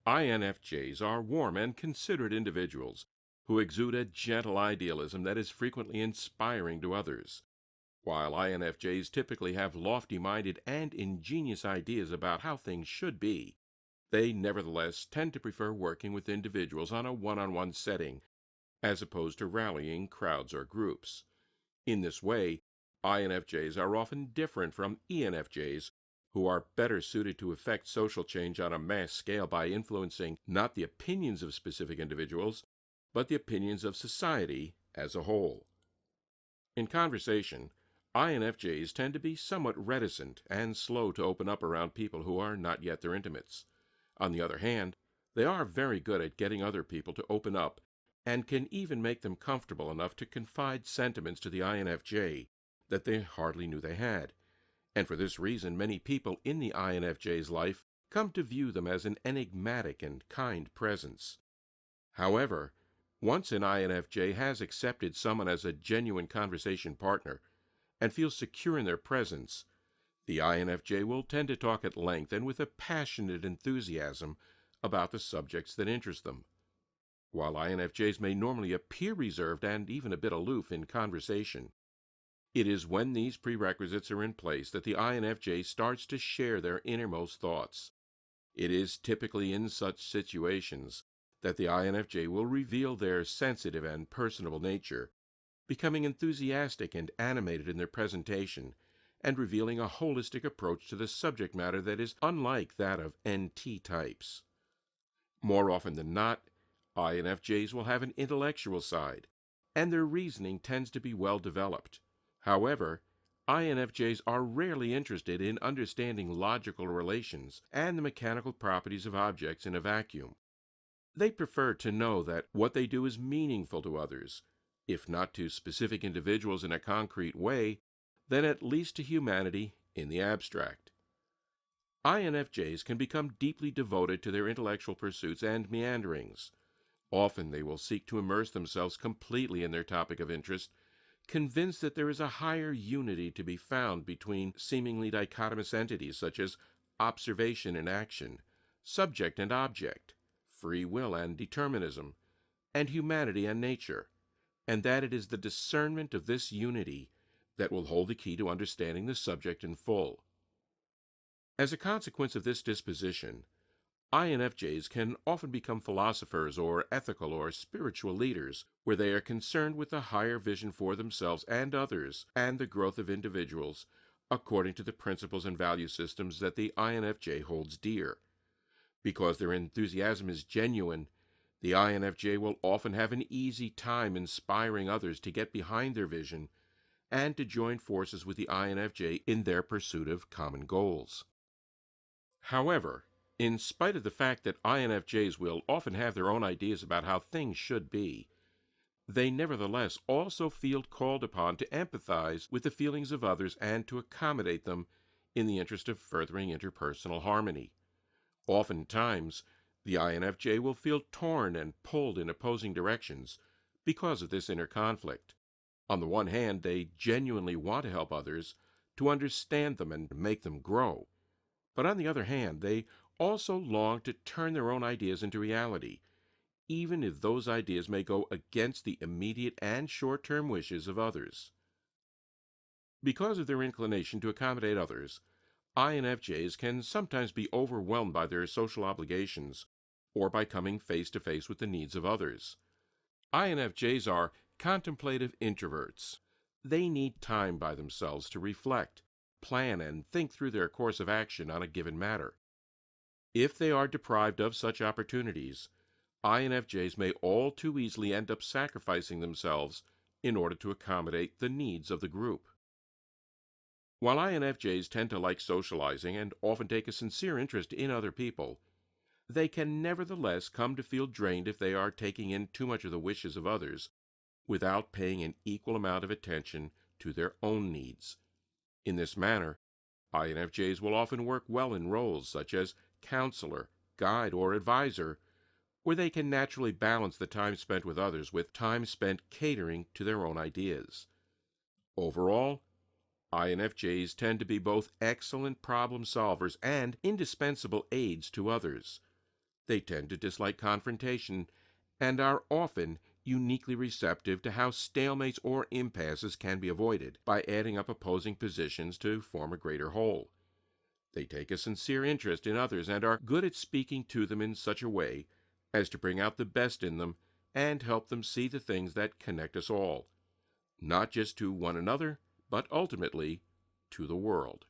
INFJs are warm and considerate individuals who exude a gentle idealism that is frequently inspiring to others. While INFJs typically have lofty-minded and ingenious ideas about how things should be, they nevertheless tend to prefer working with individuals on a one-on-one setting as opposed to rallying crowds or groups. In this way, INFJs are often different from ENFJs, who are better suited to effect social change on a mass scale by influencing not the opinions of specific individuals, but the opinions of society as a whole. In conversation, INFJs tend to be somewhat reticent and slow to open up around people who are not yet their intimates. On the other hand, they are very good at getting other people to open up and can even make them comfortable enough to confide sentiments to the INFJ that they hardly knew they had. And for this reason, many people in the INFJ's life come to view them as an enigmatic and kind presence. However, once an INFJ has accepted someone as a genuine conversation partner and feels secure in their presence, the INFJ will tend to talk at length and with a passionate enthusiasm about the subjects that interest them. While INFJs may normally appear reserved and even a bit aloof in conversation, it is when these prerequisites are in place that the INFJ starts to share their innermost thoughts. It is typically in such situations that the INFJ will reveal their sensitive and personable nature, becoming enthusiastic and animated in their presentation, and revealing a holistic approach to the subject matter that is unlike that of NT types. More often than not, INFJs will have an intellectual side, and their reasoning tends to be well developed. However, INFJs are rarely interested in understanding logical relations and the mechanical properties of objects in a vacuum. They prefer to know that what they do is meaningful to others, if not to specific individuals in a concrete way, then at least to humanity in the abstract. INFJs can become deeply devoted to their intellectual pursuits and meanderings. Often they will seek to immerse themselves completely in their topic of interest, convinced that there is a higher unity to be found between seemingly dichotomous entities such as observation and action, subject and object, free will and determinism, and humanity and nature, and that it is the discernment of this unity that will hold the key to understanding the subject in full. As a consequence of this disposition, INFJs can often become philosophers or ethical or spiritual leaders, where they are concerned with a higher vision for themselves and others and the growth of individuals according to the principles and value systems that the INFJ holds dear. Because their enthusiasm is genuine, the INFJ will often have an easy time inspiring others to get behind their vision and to join forces with the INFJ in their pursuit of common goals. However, in spite of the fact that INFJs will often have their own ideas about how things should be, they nevertheless also feel called upon to empathize with the feelings of others and to accommodate them in the interest of furthering interpersonal harmony. Oftentimes, the INFJ will feel torn and pulled in opposing directions because of this inner conflict. On the one hand, they genuinely want to help others, to understand them and make them grow. But on the other hand, they also long to turn their own ideas into reality, even if those ideas may go against the immediate and short-term wishes of others. Because of their inclination to accommodate others, INFJs can sometimes be overwhelmed by their social obligations or by coming face to face with the needs of others. INFJs are contemplative introverts. They need time by themselves to reflect, plan, and think through their course of action on a given matter. If they are deprived of such opportunities, INFJs may all too easily end up sacrificing themselves in order to accommodate the needs of the group. While INFJs tend to like socializing and often take a sincere interest in other people, they can nevertheless come to feel drained if they are taking in too much of the wishes of others without paying an equal amount of attention to their own needs. In this manner, INFJs will often work well in roles such as counselor, guide, or advisor, where they can naturally balance the time spent with others with time spent catering to their own ideas. Overall, INFJs tend to be both excellent problem solvers and indispensable aids to others. They tend to dislike confrontation and are often uniquely receptive to how stalemates or impasses can be avoided by adding up opposing positions to form a greater whole. They take a sincere interest in others and are good at speaking to them in such a way as to bring out the best in them and help them see the things that connect us all, not just to one another, but ultimately to the world.